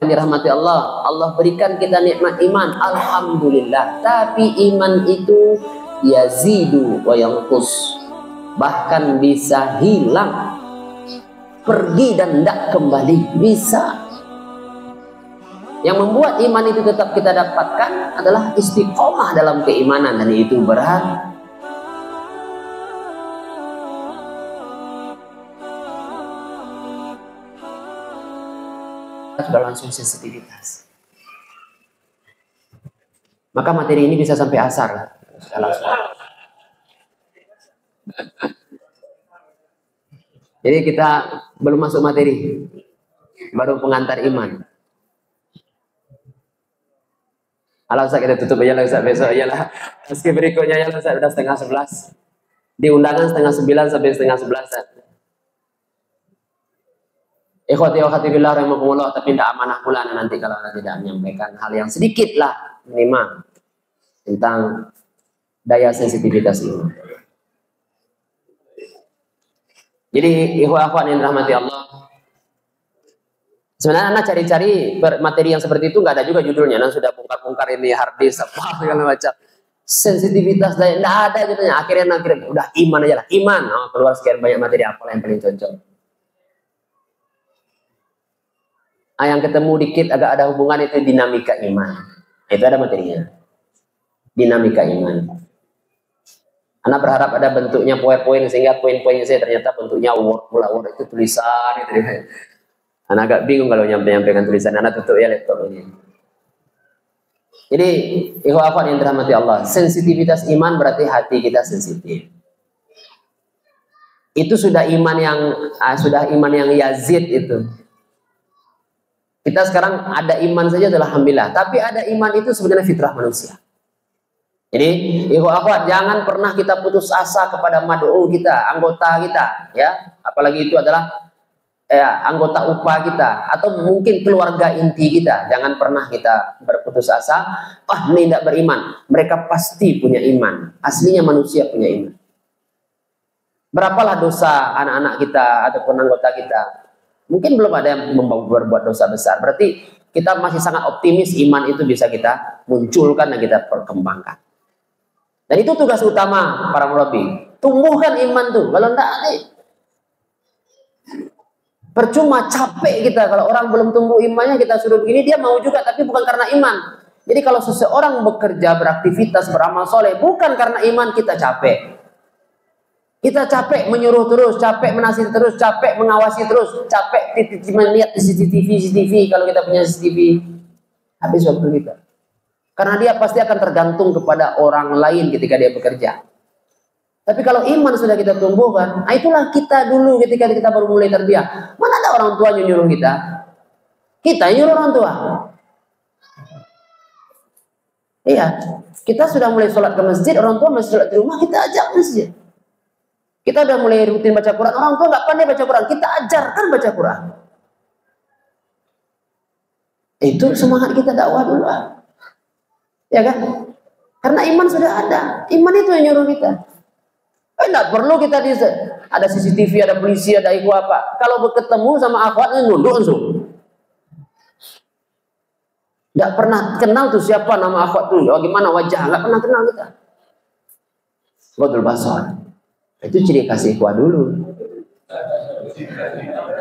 dirahmati Allah, Allah berikan kita nikmat iman, alhamdulillah. Tapi iman itu yazidu wa yanqus, bahkan bisa hilang, pergi dan tidak kembali, bisa. Yang membuat iman itu tetap kita dapatkan adalah istiqomah dalam keimanan, dan itu berat. Sudah langsung sensitivitas. Maka materi ini bisa sampai asar. Jadi kita belum masuk materi, baru pengantar iman. Alah Ustaz, kita tutup aja lah Ustaz, besok aja lah. Meski berikutnya ya Ustaz, udah 10:30. Di undangan 10:30 sampai 10:30. Ikhwati wa akhwati billah rahimakumullah, tapi tidak amanah pula nanti kalau anda tidak menyampaikan hal yang sedikit lah minimal tentang daya sensitivitas ini. Jadi ikhwah akhwat yang dirahmati Allah, sebenarnya anda cari-cari materi yang seperti itu nggak ada juga judulnya, anda sudah bongkar-bongkar ini hard disk apa segala macam sensitivitas daya, nggak ada judulnya. Akhirnya udah iman aja lah, iman. Oh, keluar sekian banyak materi, apa yang paling cocok. Yang ketemu dikit agak ada hubungan itu dinamika iman. Itu ada materinya. Dinamika iman. Anak berharap ada bentuknya PowerPoint sehingga poin-poinnya saya ternyata bentuknya Word pula. Word itu tulisan itu. Anak agak bingung kalau menyampaikan tulisan. Anak tutup ya laptop ini. Jadi ikhwah akhwat yang dirahmati Allah, sensitivitas iman berarti hati kita sensitif. Itu sudah iman yang yazid itu. Kita sekarang ada iman saja adalah alhamdulillah. Tapi ada iman itu sebenarnya fitrah manusia. Jadi, ikhwah akhwat, jangan pernah kita putus asa kepada mad'u kita, anggota kita, ya. Apalagi itu adalah anggota upah kita atau mungkin keluarga inti kita. Jangan pernah kita berputus asa. Ini tidak beriman. Mereka pasti punya iman. Aslinya manusia punya iman. Berapalah dosa anak-anak kita ataupun anggota kita? Mungkin belum ada yang berbuat dosa besar. Berarti kita masih sangat optimis iman itu bisa kita munculkan dan kita perkembangkan. Dan itu tugas utama para murabi. Tumbuhkan iman tuh. Kalau enggak, percuma capek kita. Kalau orang belum tumbuh imannya kita suruh begini, dia mau juga, tapi bukan karena iman. Jadi kalau seseorang bekerja, beraktivitas, beramal soleh, bukan karena iman, kita capek. Kita capek menyuruh terus, capek menasihati terus, capek mengawasi terus, capek melihat CCTV kalau kita punya CCTV. Habis waktu kita. Karena dia pasti akan tergantung kepada orang lain ketika dia bekerja. Tapi kalau iman sudah kita tumbuhkan, itulah kita dulu ketika kita baru mulai terbiak. Mana ada orang tua yang nyuruh kita? Kita yang nyuruh orang tua. Iya, kita sudah mulai sholat ke masjid, orang tua masih sholat di rumah, kita ajak masjid. Kita udah mulai rutin baca Quran, orang tua nggak pandai baca Quran, kita ajarkan baca Quran. Itu semangat kita dakwah dulu, ya kan? Karena iman sudah ada, iman itu yang nyuruh kita. Nggak perlu kita ada CCTV, ada polisi, ada ikhwah apa. Kalau bertemu sama akhwatnya nunduk langsung. Nggak pernah kenal tuh siapa nama akhwat tuh, gimana wajah, nggak pernah kenal kita. Ghadul basar. Itu ciri khas ikhwah dulu.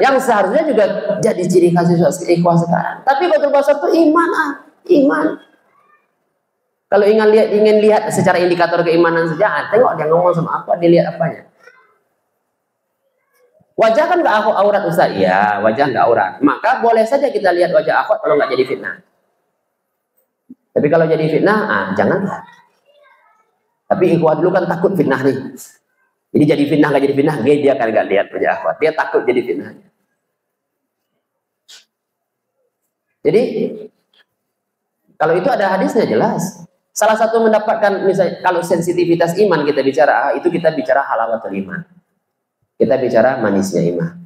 Yang seharusnya juga jadi ciri khas ikhwah sekarang. Tapi ghadul basar itu iman, iman. Kalau ingin lihat secara indikator keimanan saja, tengok dia ngomong sama apa, dilihat apanya. Wajah kan nggak aurat Ustaz? Iya, wajah nggak aurat. Maka boleh saja kita lihat wajah akhwat kalau nggak jadi fitnah. Tapi kalau jadi fitnah, janganlah. Tapi ikhwah dulu kan takut fitnah nih. Jadi jadi fitnah nggak jadi fitnah, dia kan nggak lihat wajah akhwat. Dia takut jadi fitnahnya. Jadi kalau itu ada hadisnya jelas. Salah satu mendapatkan, misalnya kalau sensitivitas iman kita bicara, itu kita bicara halawatul iman. Kita bicara manisnya iman.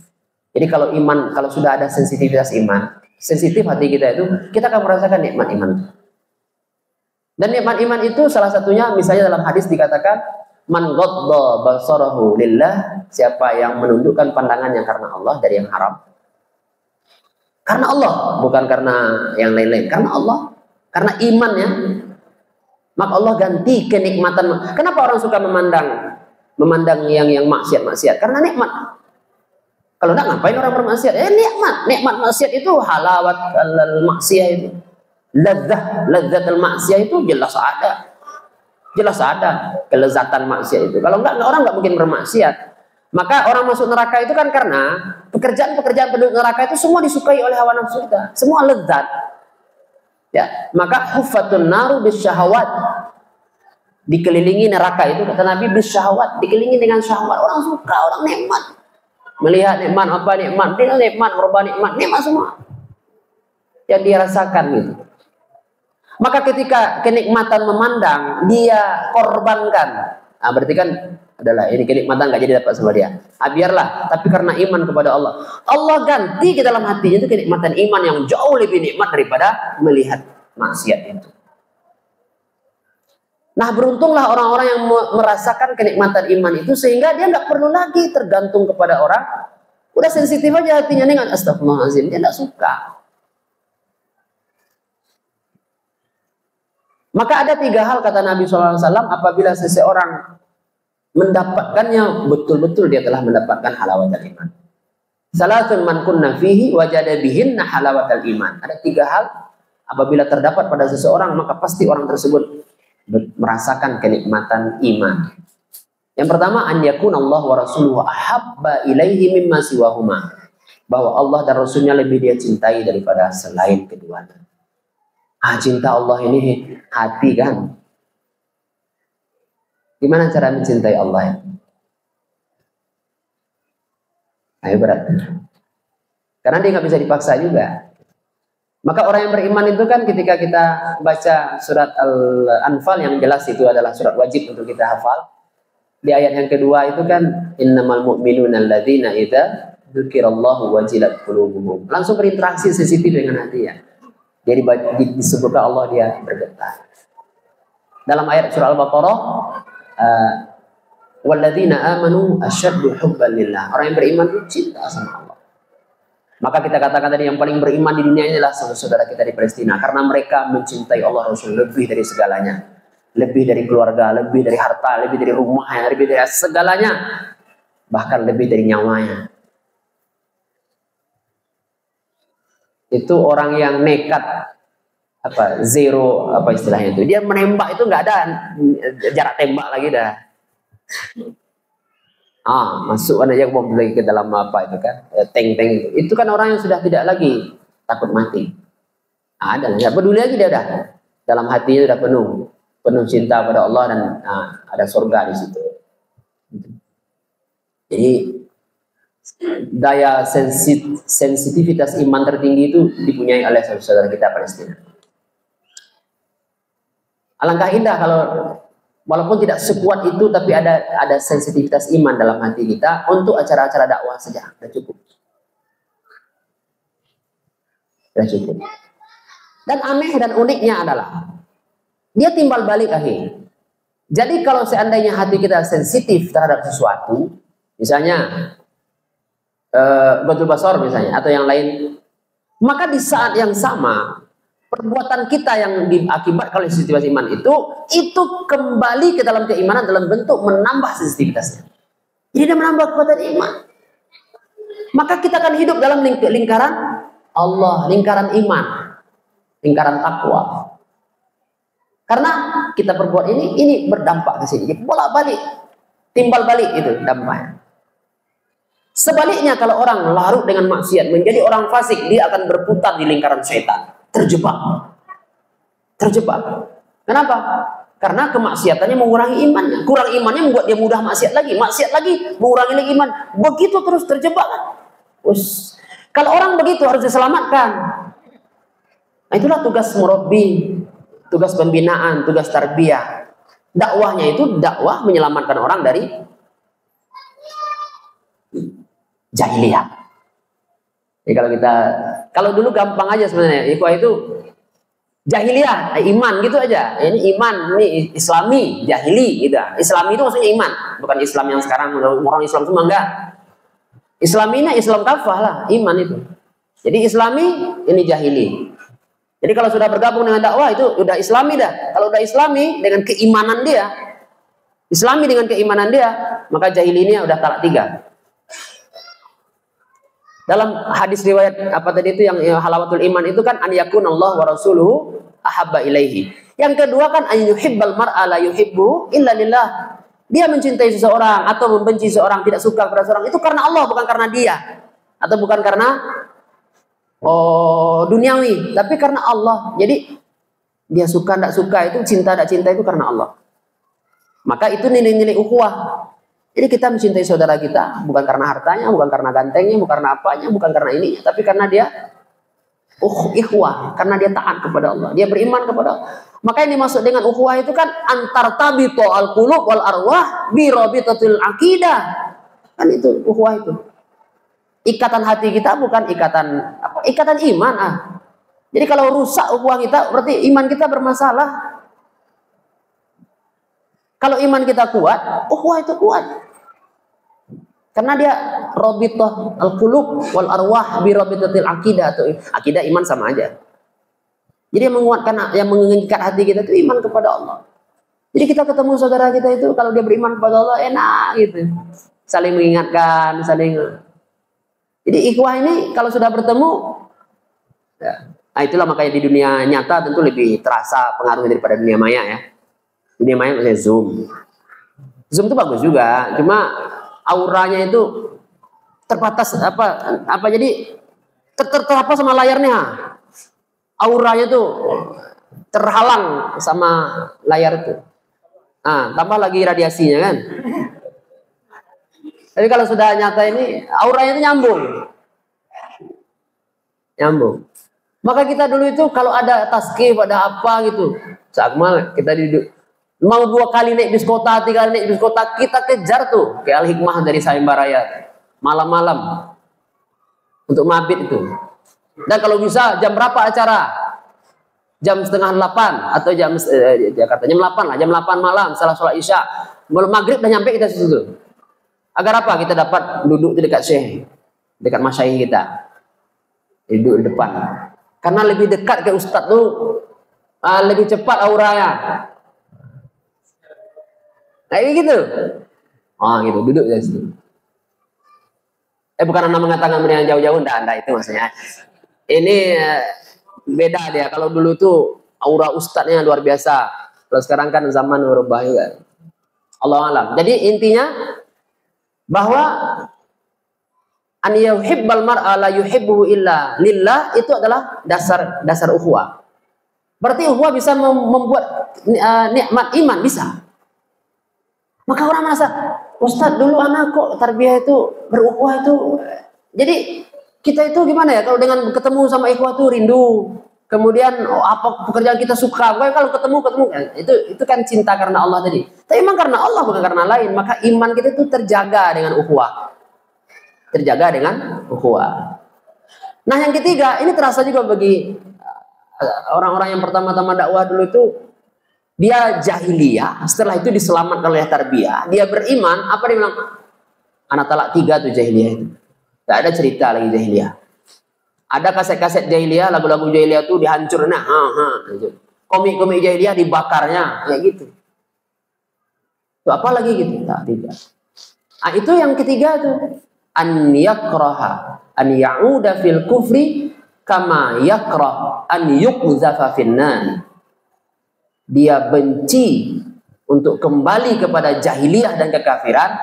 Jadi kalau iman, kalau sudah ada sensitivitas iman, sensitif hati kita itu, kita akan merasakan nikmat iman. Dan nikmat iman itu salah satunya, misalnya dalam hadis dikatakan, man ghadda basarahu lillah, siapa yang menundukkan pandangannya karena Allah dari yang haram. Karena Allah, bukan karena yang lain-lain. Karena Allah, karena imannya. Maka Allah ganti kenikmatan. Kenapa orang suka memandang yang maksiat-maksiat? Karena nikmat. Kalau enggak, ngapain orang bermaksiat? Nikmat maksiat itu halawat al-maksiat itu. Ladzat al-maksiat itu jelas ada. Jelas ada kelezatan maksiat itu. Kalau enggak orang enggak mungkin bermaksiat. Maka orang masuk neraka itu kan karena pekerjaan-pekerjaan penduduk neraka itu semua disukai oleh hawa nafsu kita. Semua lezat. Ya, maka huffatun naru bisyahawat. Dikelilingi neraka itu kata Nabi bisyahawat, dikelilingi dengan syahwat. Orang suka, orang nikmat. Melihat nikmat apa nikmat, dia nikmat, merubah nikmat semua. Yang dia rasakan gitu. Maka ketika kenikmatan memandang, dia korbankan. Nah, berarti kan adalah ini kenikmatan nggak jadi dapat sama dia. Biarlah, tapi karena iman kepada Allah, Allah ganti ke dalam hatinya itu kenikmatan iman yang jauh lebih nikmat daripada melihat maksiat itu. Nah, beruntunglah orang-orang yang merasakan kenikmatan iman itu sehingga dia nggak perlu lagi tergantung kepada orang. Udah sensitif aja hatinya dengan astagfirullahaladzim, dia nggak suka. Maka ada 3 hal kata Nabi SAW apabila seseorang mendapatkannya betul-betul dia telah mendapatkan halawatul iman. Salatun man kunna fihi wajada bihinna halawatul iman. Ada 3 hal apabila terdapat pada seseorang maka pasti orang tersebut merasakan kenikmatan iman. Yang pertama, an yakunallahu wa rasuluhu ahabba ilaihi mimma siwahuma. Bahwa Allah dan Rasulnya lebih dia cintai daripada selain keduanya. Cinta Allah ini hati kan. Gimana cara mencintai Allah ya? Ayo berat. Karena dia nggak bisa dipaksa juga. Maka orang yang beriman itu kan ketika kita baca surat Al-Anfal yang jelas itu adalah surat wajib untuk kita hafal. Di ayat yang kedua itu kan innamal mu'minuna alladzina idza dzukirallahu wajilat qulubuhum. Langsung berinteraksi sensitif dengan hati ya. Jadi disebutkan Allah dia bergetar. Dalam ayat surah Al-Baqarah walladzina amanu asyaddu hubban lillah. Orang yang beriman itu cinta sama Allah. Maka kita katakan tadi yang paling beriman di dunia ini adalah saudara kita di Palestina karena mereka mencintai Allah Rasul lebih dari segalanya. Lebih dari keluarga, lebih dari harta, lebih dari rumahnya, lebih dari segalanya. Bahkan lebih dari nyawanya. Itu orang yang nekat zero istilahnya itu, dia menembak itu nggak ada jarak tembak lagi dah, masukkan aja bom lagi ke dalam itu kan tank itu kan orang yang sudah tidak lagi takut mati, ada nggak peduli lagi dia dah, dalam hatinya sudah penuh cinta pada Allah dan ada surga di situ. Jadi daya sensitivitas iman tertinggi itu dipunyai oleh saudara kita Palestina. Alangkah indah kalau walaupun tidak sekuat itu tapi ada sensitivitas iman dalam hati kita untuk acara-acara dakwah saja, sudah cukup. Sudah cukup. Dan aneh dan uniknya adalah dia timbal balik akhir. Jadi kalau seandainya hati kita sensitif terhadap sesuatu, misalnya Batul Basor misalnya atau yang lain, maka di saat yang sama perbuatan kita yang diakibatkan oleh sensitivitas iman itu kembali ke dalam keimanan dalam bentuk menambah sensitivitasnya. Jadi dia menambah kekuatan iman. Maka kita akan hidup dalam lingkaran Allah, lingkaran iman, lingkaran takwa. Karena kita berbuat ini berdampak ke sini, bolak-balik, timbal balik itu dampaknya. Sebaliknya kalau orang larut dengan maksiat menjadi orang fasik, dia akan berputar di lingkaran setan, terjebak. Kenapa? Karena kemaksiatannya mengurangi imannya, kurang imannya membuat dia mudah maksiat lagi mengurangi lagi iman, begitu terus terjebak. Kalau orang begitu harus diselamatkan. Nah, itulah tugas murabbi, tugas pembinaan, tugas tarbiyah. Dakwahnya itu dakwah menyelamatkan orang dari jahiliyah. Jadi kalau dulu gampang aja sebenarnya, ikhwah itu jahiliyah, iman gitu aja. Ini iman, ini islami, jahili gitu. Islami itu maksudnya iman, bukan Islam yang sekarang orang Islam semua enggak. Islami ini Islam kafah lah, iman itu. Jadi Islami, ini jahili. Jadi kalau sudah bergabung dengan dakwah itu udah Islami dah. Kalau udah Islami dengan keimanan dia, Islami dengan keimanan dia, maka jahilinya udah talak 3. Dalam hadis riwayat apa tadi itu yang halawatul iman itu kan an yakunallahu wa rasuluhu ahabba ilaihi. Yang kedua kan an yuhibbal mar'a la yuhibbu illa lillah. Dia mencintai seseorang atau membenci seseorang, tidak suka kepada seseorang itu karena Allah, bukan karena dia. Atau bukan karena duniawi, tapi karena Allah. Jadi dia suka tidak suka itu, cinta tidak cinta itu karena Allah. Maka itu nilai-nilai ukhuwah. Jadi kita mencintai saudara kita bukan karena hartanya, bukan karena gantengnya, bukan karena apanya, bukan karena ini, tapi karena dia ikhwah, karena dia taat kepada Allah, dia beriman kepada Allah. Maka yang dimaksud dengan ukhuwah itu kan antar tabito al qulub wal arwah bi rabitatil aqidah. Kan itu ukhuwah itu. Ikatan hati kita bukan ikatan apa? Ikatan iman. Jadi kalau rusak ukhuwah kita berarti iman kita bermasalah. Kalau iman kita kuat, ukhuwah itu kuat. Karena dia rabithah al-qulub wal arwah bi rabitatil aqidah, atau akidah iman sama aja. Jadi yang menguatkan, yang mengikat hati kita itu iman kepada Allah. Jadi kita ketemu saudara kita itu kalau dia beriman kepada Allah enak gitu. Saling mengingatkan, saling. Jadi ikhwah ini kalau sudah bertemu ya. Nah itulah makanya di dunia nyata tentu lebih terasa pengaruhnya daripada dunia maya ya. Dunia maya misalnya Zoom. Zoom itu bagus juga, cuma auranya itu terbatas apa jadi terapa sama layarnya. Auranya tuh terhalang sama layar itu. Tambah lagi radiasinya kan. Tapi kalau sudah nyata ini auranya itu nyambung. Maka kita dulu itu kalau ada taskif, ada apa gitu, Sakmal kita duduk mau 2 kali naik bis kota, 3 kali naik bis kota, kita kejar tuh ke Al-Hikmah dari Sayembaraya malam-malam untuk mabit itu. Dan kalau bisa jam berapa acara? Jam 7:30 atau jam Jakarta jam 8 lah, jam 8 malam setelah sholat isya. Belum maghrib udah nyampe kita situ. Agar apa? Kita dapat duduk di dekat syekh, dekat masyayikh kita. Duduk di depan. Karena lebih dekat ke ustadz tuh lebih cepat auranya. Kayak gitu. Gitu, duduk di situ. Bukan anda mengatakan yang jauh-jauh, enggak itu maksudnya. Ini beda dia. Kalau dulu tuh aura ustadznya luar biasa. Kalau sekarang kan zaman berubah juga. Allah alam. Jadi intinya bahwa an yuhibbal mar'a la yuhibbuhu illa lillah itu adalah dasar ukhuwah. Berarti ukhuwah bisa membuat nikmat iman, bisa. Maka orang merasa, Ustadz dulu anak kok tarbiyah itu berukhuwah itu. Jadi kita itu gimana ya kalau dengan ketemu sama ikhwah itu rindu. Kemudian apa pekerjaan kita suka. Pokoknya kalau ketemu itu kan cinta karena Allah tadi. Tapi memang karena Allah bukan karena lain. Maka iman kita itu terjaga dengan ukhuwah. Terjaga dengan ukhuwah. Nah yang ketiga ini terasa juga bagi orang-orang yang pertama-tama dakwah dulu itu. Dia jahiliyah, setelah itu diselamatkan oleh tarbiyah. Dia beriman, apa dia bilang? Anak talak 3 tuh jahiliyah itu. Tidak ada cerita lagi jahiliyah. Ada kaset-kaset jahiliyah, lagu-lagu jahiliyah tuh dihancurnya. Komik-komik jahiliyah dibakarnya, kayak gitu. Tuh, apa lagi gitu? Nah, 3. Itu yang ketiga tuh. An yakraha an ya'uda fil kufri kama yakrah an yuqzafa finnar. Dia benci untuk kembali kepada jahiliyah dan kekafiran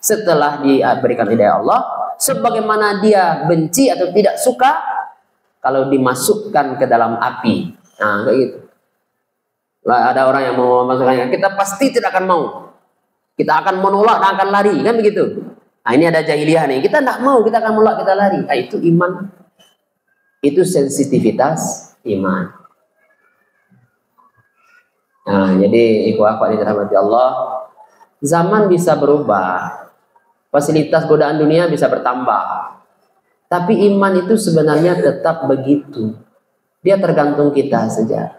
setelah diberikan hidayah Allah, sebagaimana dia benci atau tidak suka kalau dimasukkan ke dalam api. Nah, kayak gitu. Ada orang yang mau masukkannya, kita pasti tidak akan mau. Kita akan menolak dan akan lari, kan begitu. Nah, ini ada jahiliyah nih. Kita tidak mau, kita akan menolak, kita lari. Nah, itu iman. Itu sensitivitas iman. Nah, jadi ikhwah yang dirahmati Allah, zaman bisa berubah, fasilitas godaan dunia bisa bertambah, tapi iman itu sebenarnya tetap begitu. Dia tergantung kita saja.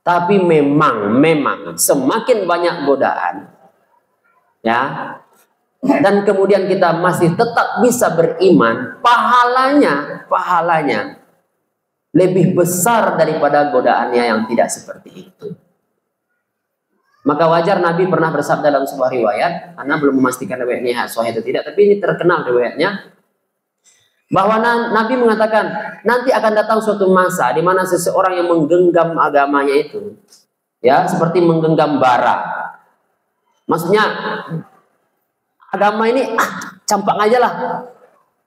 Tapi memang semakin banyak godaan, ya, dan kemudian kita masih tetap bisa beriman, pahalanya lebih besar daripada godaannya yang tidak seperti itu. Maka wajar Nabi pernah bersabda dalam sebuah riwayat, karena belum memastikan riwayatnya sahih atau tidak, tapi ini terkenal riwayatnya, bahwa Nabi mengatakan nanti akan datang suatu masa di mana seseorang yang menggenggam agamanya itu, ya, seperti menggenggam bara. Maksudnya agama ini campak aja lah,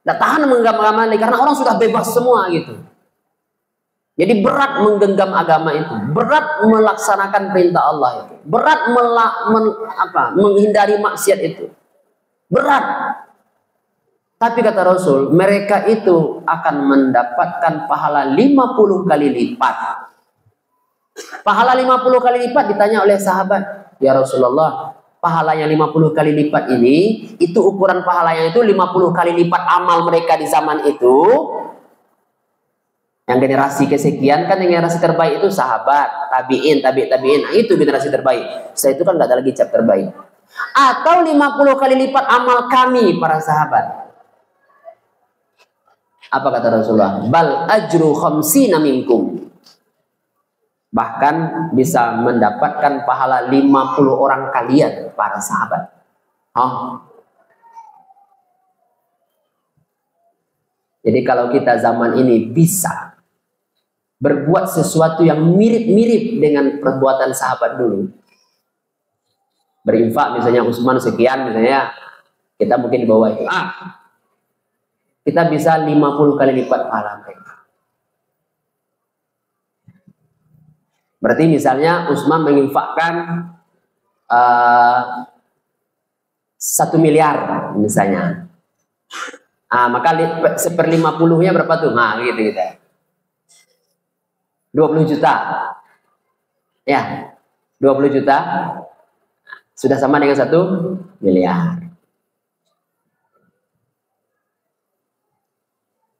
nggak tahan menggenggam agama ini karena orang sudah bebas semua gitu. Jadi berat menggenggam agama itu, berat melaksanakan perintah Allah itu, berat menghindari maksiat itu, berat. Tapi kata Rasul, mereka itu akan mendapatkan pahala 50 kali lipat. Pahala 50 kali lipat, ditanya oleh sahabat, ya Rasulullah, pahalanya 50 kali lipat ini, itu ukuran pahalanya itu 50 kali lipat amal mereka di zaman itu. Yang generasi kesekian kan, yang generasi terbaik itu sahabat, tabi'in, tabi'in. Nah, itu generasi terbaik. Setelah itu kan nggak ada lagi cap terbaik. Atau 50 kali lipat amal kami para sahabat. Apa kata Rasulullah? Bal ajru khamsina minkum. Bahkan bisa mendapatkan pahala 50 orang kalian para sahabat. Jadi kalau kita zaman ini bisa berbuat sesuatu yang mirip-mirip dengan perbuatan sahabat dulu, berinfak misalnya Utsman sekian misalnya, kita mungkin di bawah itu. Kita bisa 50 kali lipat pahala mereka. Berarti misalnya Utsman menginfakkan 1 miliar misalnya. Maka 1/50-nya berapa tuh? Gitu. 20 juta. Ya, 20 juta sudah sama dengan 1 miliar.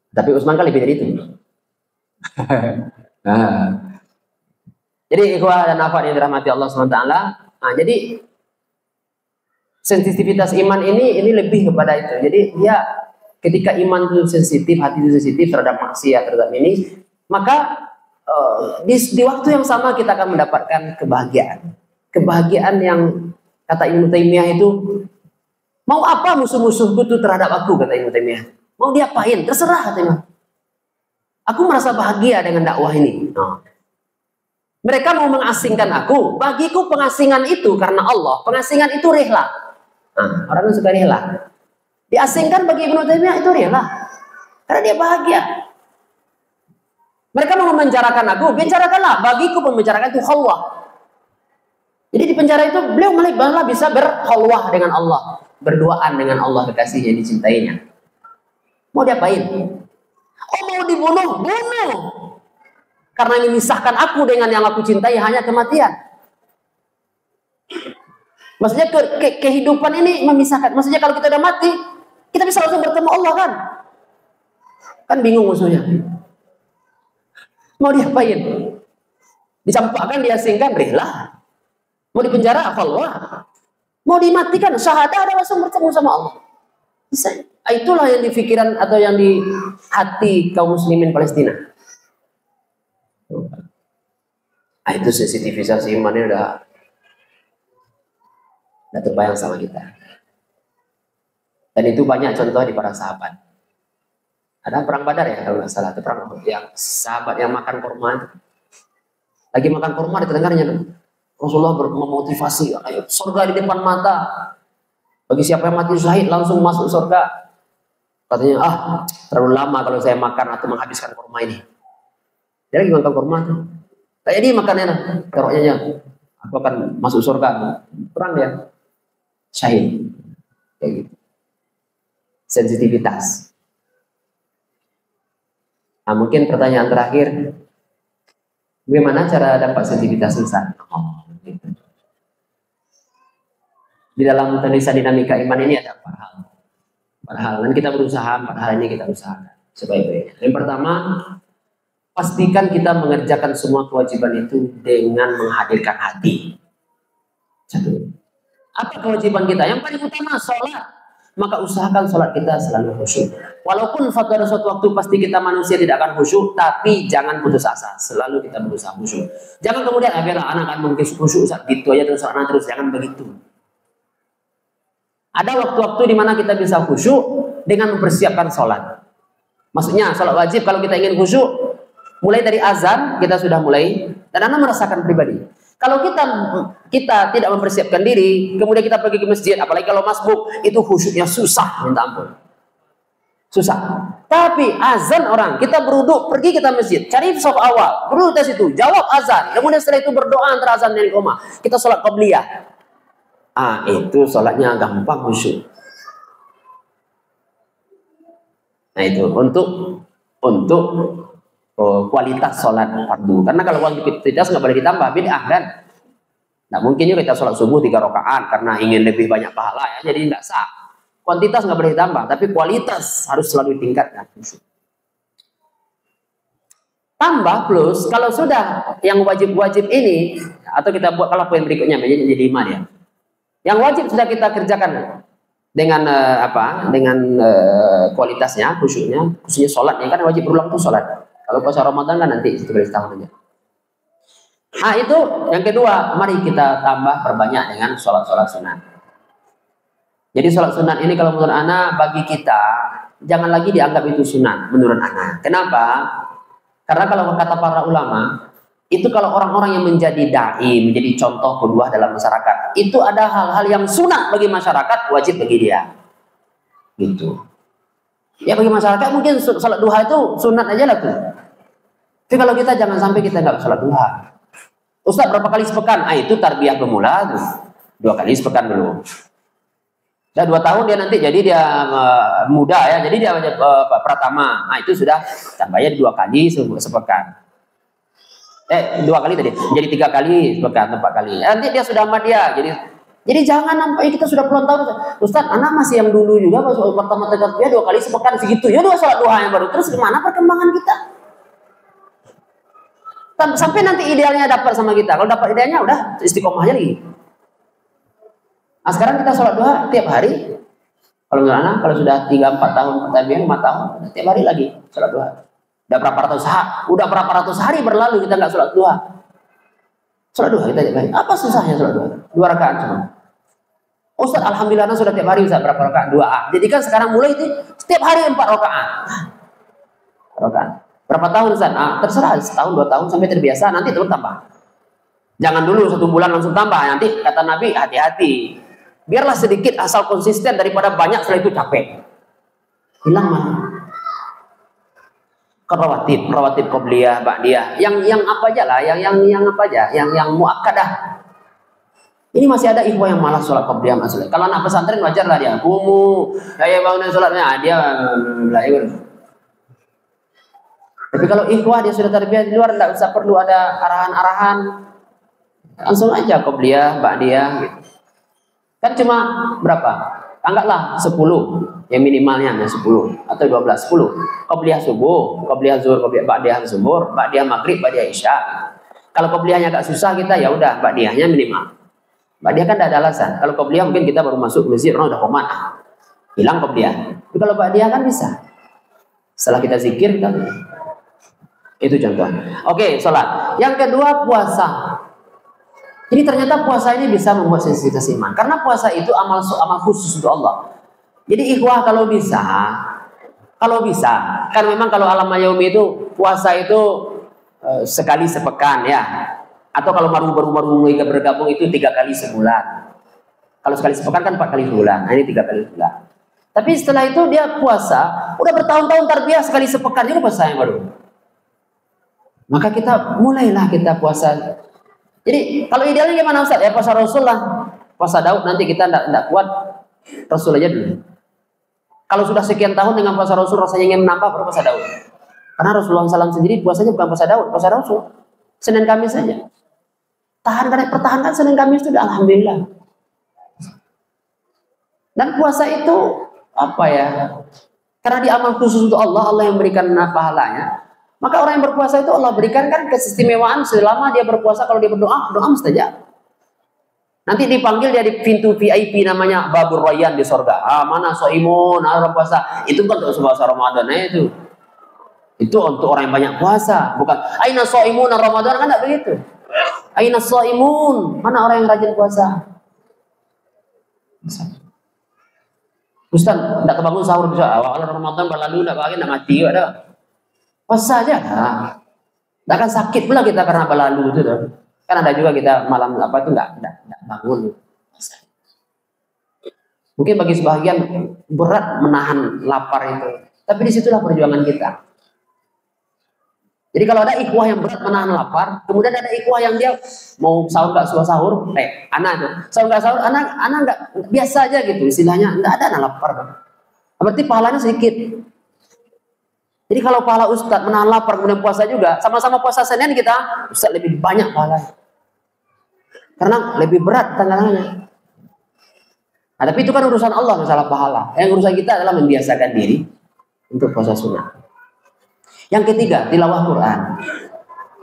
Tapi Utsman kan lebih dari itu. Jadi ikhwah dan akhwat yang dirahmati Allah SWT. Jadi sensitivitas iman ini lebih kepada itu. Jadi dia ketika iman itu sensitif, hati itu sensitif terhadap maksiat, terhadap ini, maka di waktu yang sama kita akan mendapatkan kebahagiaan. Kebahagiaan yang kata Ibnu Taimiyah itu, mau apa musuh-musuhku itu terhadap aku, kata Ibnu Taimiyah. Mau diapain? Terserah, katanya. Aku merasa bahagia dengan dakwah ini. Mereka mau mengasingkan aku. Bagiku pengasingan itu karena Allah. Pengasingan itu rela. Orang yang suka rela. Diasingkan bagi Ibnu Taimiyah itu rela. Karena dia bahagia. Mereka mau memenjarakan aku. Bicarakanlah. Bagiku memenjarakan itu khalwah. Jadi di penjara itu beliau malah bisa berkhalwah dengan Allah. Berduaan dengan Allah, kekasihnya, dicintainya. Mau diapain? Mau dibunuh? Bunuh. Karena ini memisahkan aku dengan yang aku cintai hanya kematian. Maksudnya kehidupan ini memisahkan. Maksudnya kalau kita udah mati, kita bisa langsung bertemu Allah kan? Kan bingung musuhnya. Mau diapain? Dicampakkan, diasingkan, rela. Mau dipenjara, khalwah. Mau dimatikan, syahadah, ada langsung bertemu sama Allah. Bisa. Itulah yang di pikiran atau yang di hati kaum muslimin Palestina. Itu sensitivitasasi imannya udah terbayang sama kita. Dan itu banyak contoh di para sahabat. Ada perang Badar ya kalau nggak salah, itu perang yang sahabat yang makan kurma itu. Lagi makan kurma didengarnya Rasulullah memotivasi, ayo surga di depan mata. Bagi siapa yang mati syahid langsung masuk surga. Katanya, terlalu lama kalau saya makan atau menghabiskan kurma ini. Dia lagi makan kurma tuh. Kayak dia makannya, taruhnya aku akan masuk surga. Kurang dia syahid. Kayak gitu. Sensitivitas. Mungkin pertanyaan terakhir, bagaimana cara dapat sensitivitas besar? Gitu. Di dalam tulisan dinamika iman ini ada 4 hal. 4 hal. Dan kita berusaha, 4 hal ini kita usahakan sebaik-baiknya. Yang pertama, pastikan kita mengerjakan semua kewajiban itu dengan menghadirkan hati. 1. Apa kewajiban kita? Yang paling utama sholat. maka usahakan sholat kita selalu khusyuk. Walaupun pada suatu waktu pasti kita manusia tidak akan khusyuk, tapi jangan putus asa. Selalu kita berusaha khusyuk. Jangan kemudian biarlah anak akan mungkin khusyuk gitu aja terus anak terus, jangan begitu. Ada waktu-waktu di mana kita bisa khusyuk dengan mempersiapkan sholat. Maksudnya sholat wajib kalau kita ingin khusyuk, mulai dari azan kita sudah mulai, dan anak merasakan pribadi. Kalau kita tidak mempersiapkan diri, kemudian kita pergi ke masjid, apalagi kalau masbuk, itu khusyuknya susah, minta ampun. Susah. Tapi azan orang, kita beruduk, pergi kita masjid, cari saf awal, beruduk di situ, jawab azan, kemudian setelah itu berdoa antara azan dan iqamah. Kita sholat qabliyah. Itu sholatnya gampang khusyuk. Nah itu untuk kualitas sholat fardu. Karena kalau kuantitas nggak boleh ditambah, bid'ah kan? Nggak mungkin juga kita sholat subuh 3 rakaat karena ingin lebih banyak pahala ya, jadi nggak sah. Kuantitas nggak boleh ditambah, tapi kualitas harus selalu ditingkatkan. Tambah plus kalau sudah yang wajib-wajib ini, atau kita buat kalau poin berikutnya menjadi 5 ya. Yang wajib sudah kita kerjakan dengan kualitasnya, khusyuknya sholatnya kan wajib berulang tuh sholat. Kalau puasa Ramadan kan nanti sekali setahun aja. Itu yang kedua, mari kita tambah perbanyak dengan sholat-sholat sunat. Jadi sholat sunat ini kalau menurut anak bagi kita jangan lagi dianggap itu sunat menurut anak. Kenapa? Karena kalau kata para ulama itu kalau orang-orang yang menjadi dai, menjadi contoh kedua dalam masyarakat, itu ada hal-hal yang sunat bagi masyarakat, wajib bagi dia. Gitu. Ya bagi masyarakat mungkin sholat duha itu sunat aja lah tuh. Tapi kalau kita jangan sampai kita nggak sholat duha. Ustaz berapa kali sepekan? Itu tarbiyah pemula tuh. 2 kali sepekan dulu. Sudah 2 tahun dia nanti jadi dia muda ya. Jadi dia pratama. Itu sudah tambahnya 2 kali sepekan. 2 kali tadi. Jadi 3 kali sepekan, 4 kali. Nanti dia sudah madya. Jadi jangan sampai kita sudah puluhan tahun. Ustaz, anak masih yang dulu juga pertama tarbiyah 2 kali sepekan segitu. Ya 2 sholat duha yang baru. Terus gimana perkembangan kita? Sampai nanti idealnya dapat sama kita. Kalau dapat idealnya udah istiqomah aja lagi. Nah, sekarang kita sholat duha tiap hari. Kalau menurut anak, kalau sudah 3-4 tahun pertanian, 5 tahun, tiap hari lagi sholat duha. Udah berapa ratus hari berlalu kita nggak sholat duha. Sholat duha kita tiap hari. Apa susahnya sholat duha? 2 rakaat cuma. Ustaz, alhamdulillah sudah tiap hari Ustaz berapa rakaat? 2. Jadi kan sekarang mulai itu setiap hari 4 rakaat. Berapa tahun Ustaz? Terserah, setahun 2 tahun sampai terbiasa, nanti terus tambah. Jangan dulu 1 bulan langsung tambah, nanti kata Nabi hati-hati. Biarlah sedikit asal konsisten daripada banyak setelah itu capek. Hilang mah. Rawatib qabliyah, ba'diyah. Yang apa aja lah, yang apa aja, yang muakkadah. Ini masih ada ikhwah yang malas sholat qabliyah masalah. Kalau anak pesantren wajar lah dia. Kumu, saya bangunin sholatnya, dia belajar. Tapi kalau ikhwah dia sudah tarbiyah di luar, tidak usah perlu ada arahan-arahan, langsung aja qabliyah, ba'diyah gitu. Kan cuma berapa? Anggaplah 10, yang minimalnya 10 atau 12, 10. Qabliyah subuh, qabliyah zuhur, qabliyah ba'diyah zuhur, ba'diyah maghrib, ba'diyah isya. Kalau qabliyahnya agak susah kita, ya udah ba'diyahnya minimal. Ba'diyah kan tidak ada alasan. Kalau qabliyah mungkin kita baru masuk masjid, orang udah komat, hilang qabliyah. Tapi kalau ba'diyah kan bisa. Setelah kita zikir kita. Itu contoh. Oke, sholat. Yang kedua, puasa. Jadi ternyata puasa ini bisa membuat sensitivitas iman. Karena puasa itu amal khusus untuk Allah. Jadi ikhwah kalau bisa, kan memang kalau alam yaumi itu puasa itu sekali sepekan ya. Atau kalau baru bergabung itu 3 kali sebulan. Kalau sekali sepekan kan 4 kali sebulan. Nah, ini 3 kali sebulan. Tapi setelah itu dia puasa, udah bertahun-tahun tarbiyah sekali sepekan itu puasa yang baru. Maka mulailah kita puasa. Jadi kalau idealnya gimana Ustaz? Ya puasa Rasul lah. Puasa Daud nanti kita tidak kuat. Rasul aja dulu. Kalau sudah sekian tahun dengan puasa Rasul rasanya ingin menambah, baru puasa Daud. Karena Rasulullah SAW sendiri puasanya bukan puasa Daud, puasa Rasul. Senin Kamis saja. Pertahankan Senin Kamis itu alhamdulillah. Dan puasa itu apa ya? Karena di amal khusus untuk Allah yang memberikan pahalanya. Maka orang yang berpuasa itu Allah berikan kan keistimewaan selama dia berpuasa, kalau dia berdoa mustajab. Nanti dipanggil dari pintu VIP namanya Babur Rayyan di sorga. Mana soimun, orang puasa. Itu kan untuk puasa Ramadan itu. Itu untuk orang yang banyak puasa, bukan aina soimun Ramadan, kan enggak begitu. Aina soimun, mana orang yang rajin puasa. Ustaz, enggak kebangun sahur bisa. Awal Ramadan berlalu enggak pagi enggak mati ada. Puasa aja lah. Enggak akan sakit pula kita karena berlalu itu dah. Kan ada juga kita malam apa itu enggak bangun. Mungkin bagi sebagian berat menahan lapar itu. Tapi disitulah perjuangan kita. Jadi kalau ada ikhwah yang berat menahan lapar, kemudian ada ikhwah yang dia mau sahur nggak suah sahur, anak itu sahur nggak sahur, anak nggak biasa aja gitu istilahnya, nggak ada anak lapar, berarti pahalanya sedikit. Jadi kalau pahala ustadz menahan lapar kemudian puasa juga, sama-sama puasa Senin kita, ustadz lebih banyak pahalanya, karena lebih berat tantangannya. Nah, tapi itu kan urusan Allah masalah pahala. Yang urusan kita adalah membiasakan diri untuk puasa sunnah. Yang ketiga, tilawah Quran.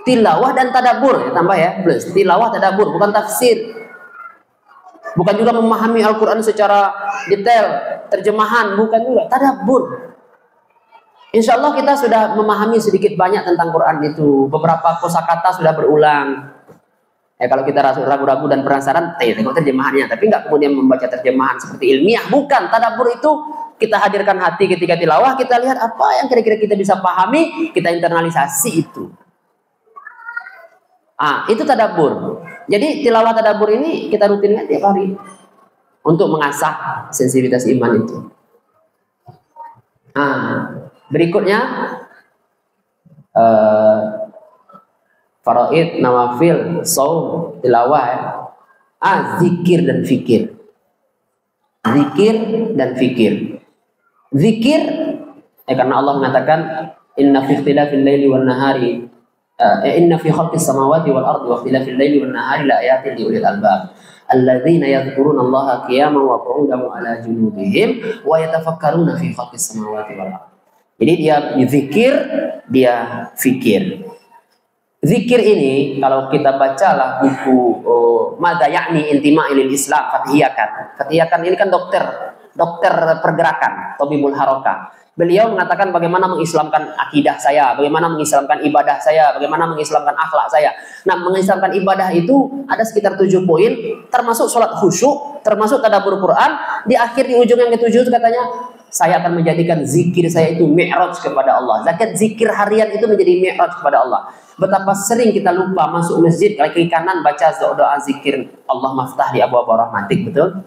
Tilawah dan tadabbur, ya, tambah ya, plus. Tilawah tadabbur, bukan tafsir. Bukan juga memahami Al-Quran secara detail, terjemahan, bukan juga. Tadabbur. Insya Allah kita sudah memahami sedikit banyak tentang Quran itu. Beberapa kosakata sudah berulang. Kalau kita ragu-ragu dan penasaran, tengok terjemahannya. Tapi nggak kemudian membaca terjemahan seperti ilmiah. Bukan, tadabbur itu kita hadirkan hati ketika tilawah, kita lihat apa yang kira-kira kita bisa pahami, kita internalisasi itu. Itu tadabbur. Jadi tilawah tadabbur ini kita rutinkan tiap hari untuk mengasah sensitivitas iman itu. Berikutnya faraid, nawafil, shaum, tilawah, zikir dan fikir. Zikir dan fikir. Zikir, karena Allah mengatakan inna fi ikhtilafil laili wan nahari inna fi khalqis samawati wal ardi wa ikhtilafil laili wan nahari la ayatin li ulil albab alladzina yadhkuruna Allaha qiyaman wa qu'udan wa ala junubihim wa yatafakkaruna fi khalqis samawati wal ardi. Jadi dia zikir, dia fikir. Zikir ini kalau kita bacalah buku Madza Ya'ni Intima'i lil Islam, Fathiyakan ini kan dokter pergerakan, Tabibul Harakah. Beliau mengatakan bagaimana mengislamkan akidah saya, bagaimana mengislamkan ibadah saya, bagaimana mengislamkan akhlak saya. Nah, mengislamkan ibadah itu ada sekitar 7 poin, termasuk sholat khusyuk, termasuk tadabbur Quran. Di akhir, di ujung yang ke-7 itu katanya, saya akan menjadikan zikir saya itu mi'raj kepada Allah. Zakat zikir harian itu menjadi mi'raj kepada Allah. Betapa sering kita lupa masuk masjid, kaki kanan baca doa zikir Allah maftah di abwaab rahmatik, betul?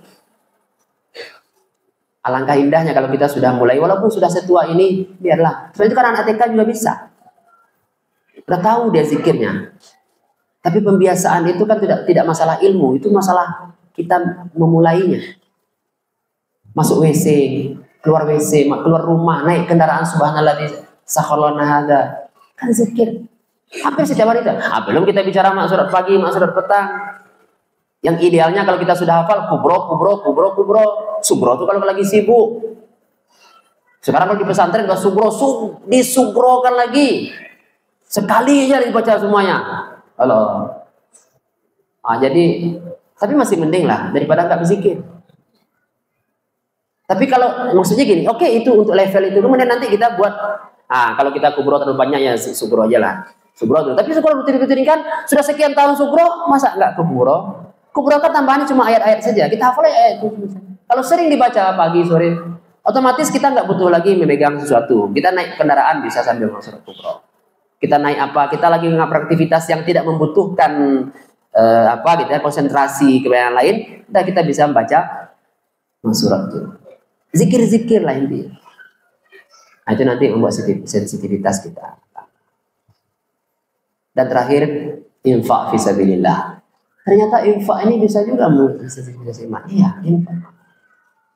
Alangkah indahnya kalau kita sudah mulai, walaupun sudah setua ini, biarlah. Sebenarnya itu kan anak TK juga bisa. Udah tahu dia zikirnya. Tapi pembiasaan itu kan tidak masalah ilmu, itu masalah kita memulainya. Masuk WC, keluar WC, keluar rumah, naik kendaraan, subhanallah sakhalana hadza. Kan zikir. Hampir setiap hari itu. Belum kita bicara mak surat pagi, mak surat petang. Yang idealnya kalau kita sudah hafal kubro. Subro itu kalau lagi sibuk. Sekarang kalau di pesantren enggak subro, disubrokan lagi. Sekali aja dibaca semuanya. Halo. Jadi tapi masih mending lah daripada enggak berzikir. Tapi kalau maksudnya gini, oke, itu untuk level itu, kemudian nanti kita buat kalau kita kubro terlalu banyak ya subro aja lah. Subro dulu. Tapi kalau rutin-rutin kan sudah sekian tahun subro, masa enggak kubro? Kubro kan tambahannya cuma ayat-ayat saja. Kita hafal ayat itu. Kalau sering dibaca pagi sore, otomatis kita nggak butuh lagi memegang sesuatu. Kita naik kendaraan bisa sambil surat kubro. Kita naik apa? Kita lagi mengapakan aktivitas yang tidak membutuhkan konsentrasi kebanyakan lain. Dan kita bisa membaca surat itu. Zikir-zikir lah intinya. Itu nanti membuat sensitivitas kita. Dan terakhir, infak fisabilillah. Ternyata infak ini bisa juga sensitivitas iman. Iya, infak.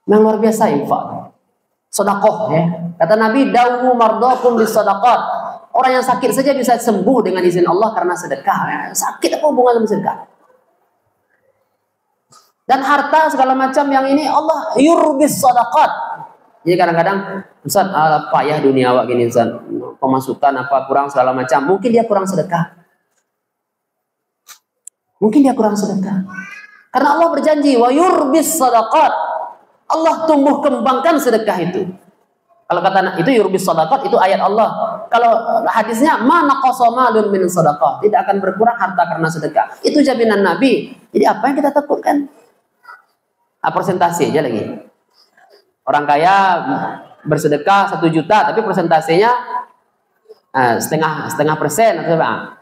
Yang luar biasa infak. Sedekah ya. Kata Nabi, dawu mardakum bis sadaqat. Orang yang sakit saja bisa sembuh dengan izin Allah karena sedekah. Sakit apa hubungan dengan sedekah? Dan harta segala macam yang ini Allah yurbis sadaqat. Jadi kadang-kadang Ustaz, apa ya dunia awak gini Ustaz, pemasukan apa kurang segala macam. Mungkin dia kurang sedekah. Karena Allah berjanji, wa yurbis sadaqat. Allah tumbuh kembangkan sedekah itu. Kalau kata itu yurbis sadaqat, itu ayat Allah. Kalau hadisnya, ma naqasa malun min sadaqah. Tidak akan berkurang harta karena sedekah. Itu jaminan Nabi. Jadi apa yang kita takutkan? Persentase aja lagi. Orang kaya bersedekah 1 juta, tapi persentasenya setengah persen atau apa?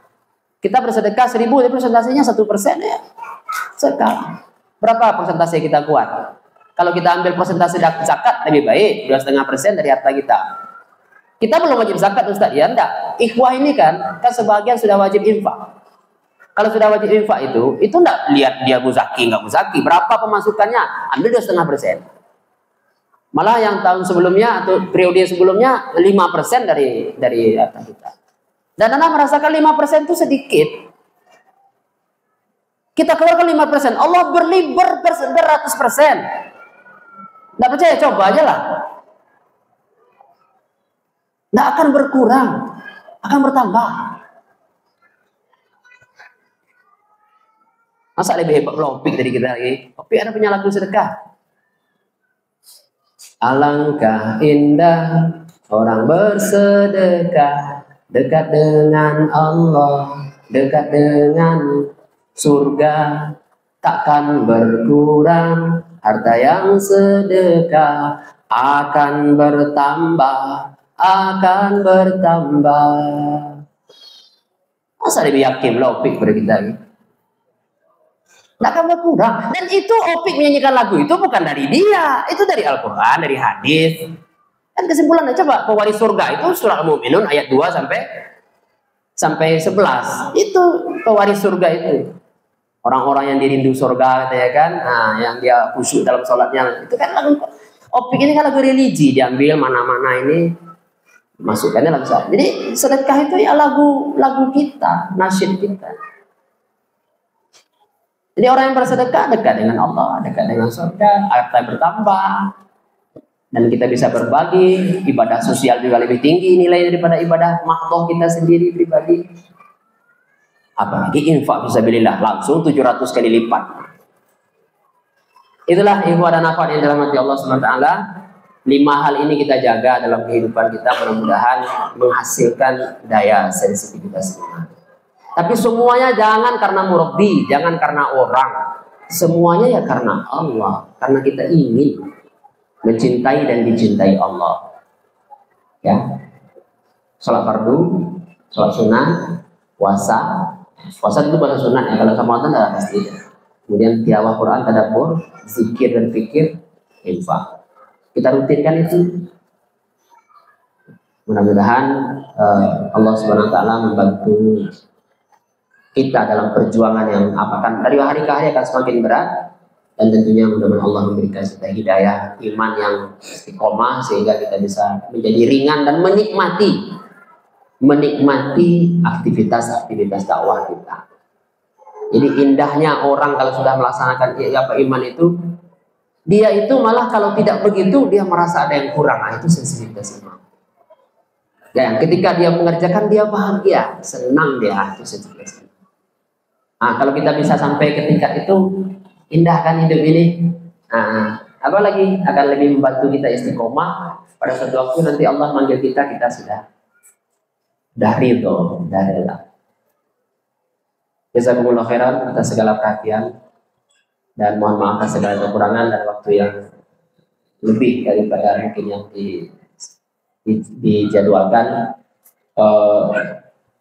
Kita bersedekah 1000, tapi persentasenya 1% ya. Sekarang berapa persentase kita kuat? Kalau kita ambil persentase zakat lebih baik 2,5% dari harta kita. Kita belum wajib zakat, Ustaz. Ya enggak. Ikhwah ini kan sebagian sudah wajib infak. Kalau sudah wajib infak itu enggak lihat dia muzaki enggak muzaki, berapa pemasukannya, ambil 2,5%. Malah yang tahun sebelumnya atau periode sebelumnya 5% dari harta kita. Dan Anda merasakan 5% itu sedikit. Kita keluarkan 5%, Allah beratus%. Tidak percaya, coba aja lah. Tidak akan berkurang, akan bertambah. Masa lebih hebat Opik dari kita lagi? Opik ada punya lagu sedekah. Alangkah indah orang bersedekah, dekat dengan Allah, dekat dengan surga, takkan berkurang harta yang sedekah, akan bertambah, akan bertambah. Masa lebih yakin Opik pada kita ini? Tidak akan berkurang. Dan itu Opik menyanyikan lagu itu bukan dari dia, itu dari Al-Quran, dari hadis. Dan kesimpulannya coba, pewaris surga itu surah Al-Mu'minun ayat 2 sampai 11. Itu pewaris surga itu. Orang-orang yang dirindu surga, ya kan? Nah, yang dia khusyuk dalam sholatnya. Itu kan lagu Opik ini kan lagu religi, diambil mana-mana ini masukkannya lagu sholat. Jadi sedekah itu ya lagu kita, nasyid kita. Jadi orang yang bersedekah dekat dengan Allah, dekat dengan surga, harta bertambah, dan kita bisa berbagi. Ibadah sosial juga lebih tinggi nilai daripada ibadah mahdoh kita sendiri pribadi. Apalagi infak fisabilillah langsung 700 kali lipat. Itulah ikhwah dan akhwat yang dirahmati Allah SWT. 5 hal ini kita jaga dalam kehidupan kita, mudah-mudahan menghasilkan daya sensitivitas kita. Tapi semuanya jangan karena murabbi, jangan karena orang. Semuanya ya karena Allah, karena kita ingin mencintai dan dicintai Allah. Ya, sholat fardu, sholat sunnah, puasa. Puasa itu puasa sunnah ya, kalau sama Allah tidak pasti. Kemudian tilawah Quran, tadabbur, zikir dan fikir, infak. Kita rutinkan itu. Mudah-mudahan Allah Subhanahu Wa Taala membantu kita dalam perjuangan yang akan dari hari ke hari akan semakin berat, dan tentunya mudah-mudahan Allah memberikan kita hidayah iman yang istiqomah sehingga kita bisa menjadi ringan dan menikmati aktivitas dakwah kita. Jadi indahnya orang kalau sudah melaksanakan iman itu, dia itu malah kalau tidak begitu dia merasa ada yang kurang. Itu sensitivitas iman. Dan ketika dia mengerjakan dia bahagia, senang dia, itu sensitivitas iman. Nah, kalau kita bisa sampai ke tingkat itu, indahkan hidup ini. Nah, apalagi akan lebih membantu kita istiqomah. Pada suatu waktu nanti Allah manggil kita sudah ridho, dah rela. Jazakumullah khairan atas segala perhatian, dan mohon maaf atas segala kekurangan dan waktu yang lebih daripada mungkin yang dijadwalkan.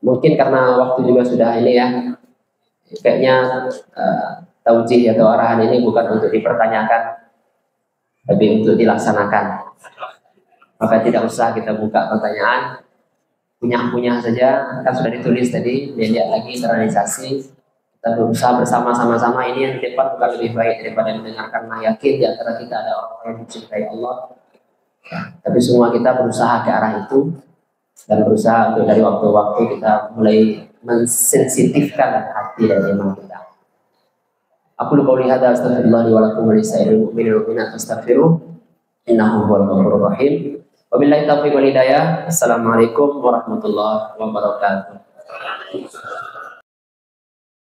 Mungkin karena waktu juga sudah ini ya. Kayaknya taujih atau arahan ini bukan untuk dipertanyakan, tapi untuk dilaksanakan. Maka tidak usah kita buka pertanyaan, punya saja, kan sudah ditulis tadi, lihat lagi terrealisasi. Kita berusaha bersama-sama ini yang di depan bukan lebih baik daripada mendengarkan. Yakin di antara kita ada orang yang mencintai Allah, tapi semua kita berusaha ke arah itu, dan berusaha untuk dari waktu ke waktu kita mulai mensensitifkan hati dan iman kita. Aku qouli hadza astaghfirullah li wa lakum wa lisa'iril mu'minina wal mu'minat fastaghfiruh innahu huwal ghafurur rahim. Wabillahi taufiq wal hidayah. Assalamualaikum warahmatullahi wabarakatuh.